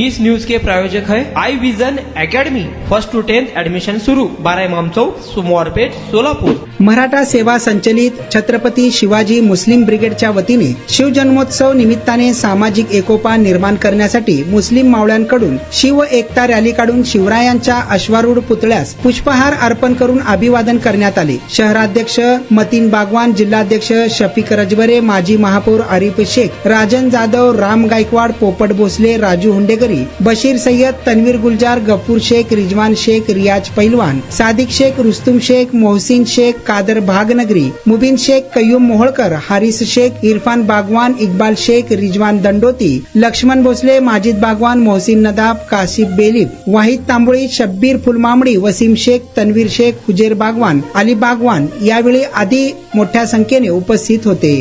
इस news के प्रायोजक है आई vision academy. 1st to 10th admission शुरू। 12 इमाम चौक, सोमवारपेठ, सोलापूर। मराठा सेवा संचलित छत्रपती शिवाजी मुस्लिम ब्रिगेडच्या वतीने शिवजन्मोत्सव निमित्ताने सामाजिक एकोपा निर्माण करण्यासाठी मुस्लिम मावळ्यांकडून शिव एकता रॅली काढून शिवरायांच्या अश्वारूढ पुतळ्यास पुष्पहार अर्पण करून अभिवादन करण्यात आले। शहराध्यक्ष मतीन बागवान, जिल्हाध्यक्ष शफिक रजबरे, माजी महापौर आरिफ शेख, राजन जाधव, राम गायकवाड, पोपट भोसले, राजू हुंडेकरी, बशीर सय्यद, तन्वीर गुलजार, गफूर शेख, रिजवान शेख, रियाज पैलवान, सादिक शेख, रुस्तुम शेख, मोहसिन शेख, कादर भागनगरी, मुबीन शेख, कय्यूम मोहोळकर, हारिस शेख, इरफान बागवान, इक्बाल शेख, रिजवान दंडोती, लक्ष्मण भोसले, माजिद बागवान, मोहसिन नदाब, काशिफ बेलीफ, वाहिद तांबोळी, शब्बीर फुलमामडी, वसीम शेख, तन्वीर शेख, हुजेर बागवान, अली बागवान यावेळी आदी मोठ्या संख्येने उपस्थित होते।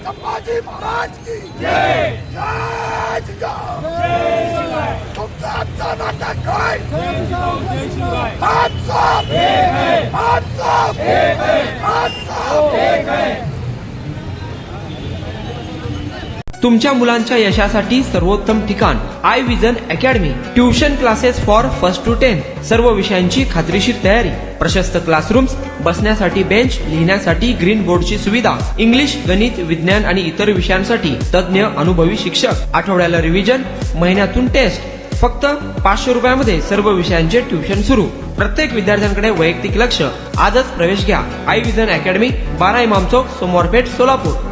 संभाजी महाराज की जय। जय शिवराय। तुमचा आमचा नाता काय? हात साफ एक है, हात साफ एक है, हात साफ एक है। तुमच्या मुलांच्या यशासाठी सर्वोत्तम ठिकाण आई vision academy. Tuition classes for 1st to 10th, सर्व विषयांची खात्रीशीर तयारी, प्रशस्त क्लासरूम्स, बसण्यासाठी बेंच, लिहिण्यासाठी ग्रीन बोर्डची सुविधा, इंग्लिश, गणित, विज्ञान आणि इतर विषयांसाठी तज्ञ अनुभवी शिक्षक, आठवड्याला रिव्हिजन, महिन्यातून टेस्ट। फक्त 500 रुपयामध्ये सर्व विषयांचे ट्युशन सुरू। प्रत्येक विद्यार्थ्यांकडे वैयक्तिक लक्ष। आजच प्रवेश घ्या आई विजन अकॅडमी, 12 इमाम चौक, सोमवारपेठ, सोलापूर।